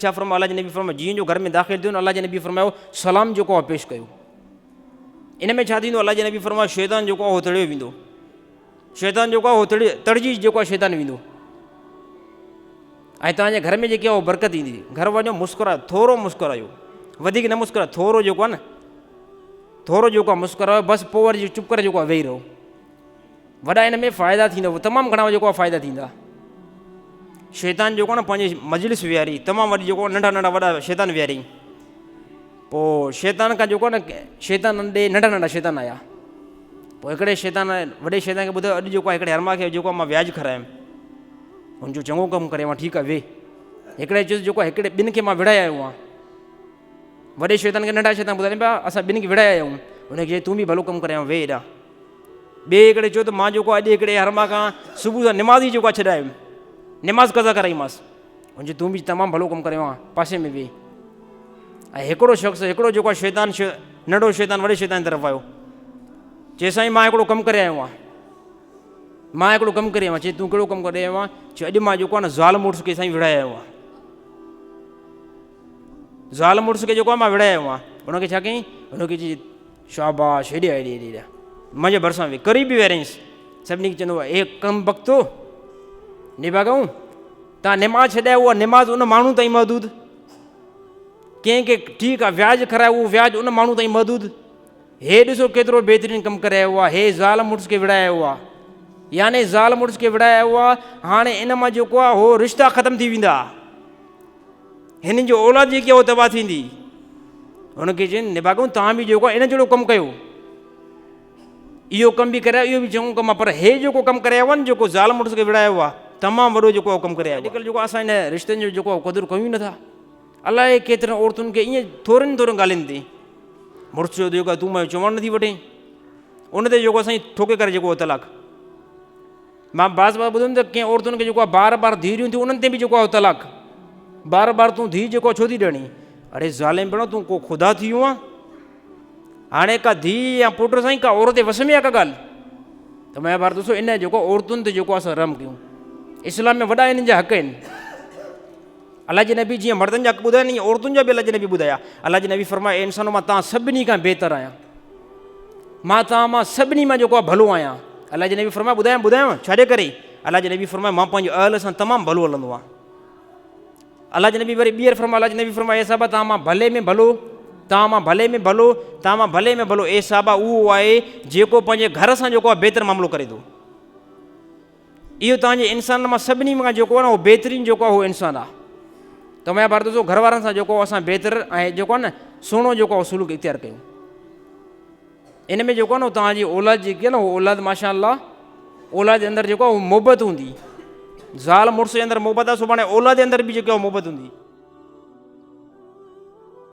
छा फरमायो, अलाह जे नबी फरमायो जीअं जो घर में दाख़िल थियो न, अलाह जे नबी फरमायो सलाम जेको आहे पेश कयो। इन में छा थींदो, अलाह जे नबी फरमायो शैतान जेको आहे उहो तड़ियो वेंदो, शैतान जेको आहे उहो तड़िजी जेको आहे शैतान वेंदो, ऐं तव्हांजे घर में जेकी आहे उहा बरकत ईंदी। घर वञो मुस्कुरायो, थोरो मुस्कुरायो, वधीक न मुस्कुरायो, थोरो जेको आहे न, थोरो जेको आहे मुस्कुरायो बसि, पोइ वरी चुप करे जेको आहे वेही रहो। वॾा हिन में फ़ाइदा थींदव, तमामु घणा जेको आहे फ़ाइदा थींदा। शैतान जेको आहे न पंहिंजी मजलिस विहारी, तमामु वॾी जेको नंढा नंढा वॾा शैतान विहारी, पोइ शैतान खां जेको आहे न शैतान ॾे नंढा नंढा शैतान आया। पोइ हिकिड़े शैतान वॾे शैतान खे ॿुधायो अॼु जेको आहे हिकिड़े हरमा खे जेको आहे मां व्याज खारायमि, हुनजो चङो कमु करे मां ठीकु आहे वेह। हिकिड़े चयुसि जेको आहे हिकिड़े ॿिनि खे मां विढ़ाए आयो आहियां। वॾे शैतान खे नंढा शैतान ॿुधाइनि पिया असां ॿिनि खे विढ़ाए आया आहियूं, हुनखे चई तूं बि भलो कमु करे वेह हेॾा। ॿिए हिकिड़े चयो त मां जेको आहे अॼु हिकिड़े हरमा खां सुबुह सां निमाज़ी जेको आहे छॾायुमि, निमाज़ कज़ा कराईमांसि, हुनजे तूं बि तमामु भलो कमु करियो आहे, पासे में वेह। ऐं हिकिड़ो शख़्स हिकिड़ो जेको आहे शैतान नंढो शैतान वॾे शैतान तरफ़ आयो, चए साईं मां हिकिड़ो कमु करे आयो आहियां, मां हिकिड़ो कमु करे आयो आहियां। चई तूं कहिड़ो कमु करे आयो आहे? चयो अॼु मां जेको आहे न ज़ाल मुड़ुस खे साईं विढ़ाए आयो आहियां, ज़ाल मुड़ुस खे जेको आहे मां विढ़ाए आयो आहियां। हुनखे छा कयईं, हुनखे चई शाबाश हेॾे हेॾे हेॾे मुंहिंजे भरिसां वेह, करीब बि विहारियईंसि। सभिनी खे चवंदो आहे ए कमु वक़्तु निभागऊं, तव्हां निमाज़ छॾायो, उहा निमाज़ उन माण्हू ताईं महदूदु, कंहिंखे ठीकु आहे व्याज खारायो उहो व्याज उन माण्हू ताईं महदूदु। हे ॾिसो केतिरो बहितरीनु कमु करे आयो आहे, हे ज़ाल मुड़ुस खे विढ़ाए आयो आहे, यानी ज़ाल मुड़ुस खे विढ़ाए आयो आहे। हाणे इन मां जेको आहे उहो रिश्ता ख़तमु थी वेंदा, हिननि जो औलाद जेकी आहे उहा तबाह थींदी। हुनखे चवनि निभागऊं तव्हां बि जेको आहे इन जहिड़ो कमु कयो, इहो कमु बि करायो, इहो बि चङो कमु आहे। पर हे जेको कमु करे आयो आहे न, जेको ज़ाल मुड़ुस खे विढ़ायो आहे, तमामु वॾो जेको आहे कमु करे आयो। अॼुकल्ह जेको असां हिन रिश्तनि जो जेको आहे क़दुरु कयूं नथा। अलाए केतिरनि औरतुनि खे ईअं थोरनि थोरनि ॻाल्हियुनि ते मुड़ुस जो जेको आहे तूं मां चवणु नथी वठे, उन ते जेको असांजी ठोके करे जेको आहे तलाक। मां बाज़ बार ॿुधमि त कंहिं औरतुनि खे जेको आहे बार बार धीअरियूं थियूं, उन्हनि ते बि जेको आहे तलाक। बार बार तूं धीउ जेको आहे छो थी ॾियणी? अड़े ज़ालिम भेणो तूं को ख़ुदा थी वियो आहे? हाणे का धीउ या पुटु साईं का औरत जे वस में आहे का ॻाल्हि? त मैं बार ॾिसो इन जेको औरतुनि ते जेको असां रहम कयूं, इस्लाम में वॾा हिननि जा हक़ आहिनि। अलाह जे नबी जीअं मर्दनि जा हक़ ॿुधाया नी, औरतुनि जा बि अलाह जे नबी ॿुधाया। अलाह जे नबी फरमाए इंसानो मां तव्हां सभिनी खां बहितर आहियां, मां तव्हां मां सभिनी मां जेको आहे भलो आहियां। अलाह जे नबी फरमाए ॿुधायां छाजे करे? अलाह जे नबी फरमाए मां पंहिंजे अहल सां तमामु भलो हलंदो आहियां। अलाह जे नबी वरी ॿीहर फरमाए, अलाह जे नबी फरमाए ए साहिबा तव्हां मां भले में भलो, तव्हां मां भले में भलो, तव्हां मां भले में भलो ए साहिबा उहो आहे जेको पंहिंजे घर सां जेको आहे बहितर मामिलो करे थो। इहो तव्हांजे इंसान मां सभिनी मां जेको आहे न उहो बहितरीनु जेको आहे उहो इंसानु आहे। त मैं बार ॾिसो घर वारनि सां जेको असां बहितर ऐं जेको आहे न सुहिणो जेको आहे सुलूक इख़्तियार कयूं। इन में जेको आहे न तव्हांजी औलाद जेकी आहे न उहो औलाद माशा अल्लाह, औलाद जे अंदरि जेको आहे उहो मोहबत हूंदी। ज़ाल मुड़ुस जे अंदरि मोहबत आहे, सुभाणे औलाद जे अंदरि बि जेको आहे मोहबत हूंदी।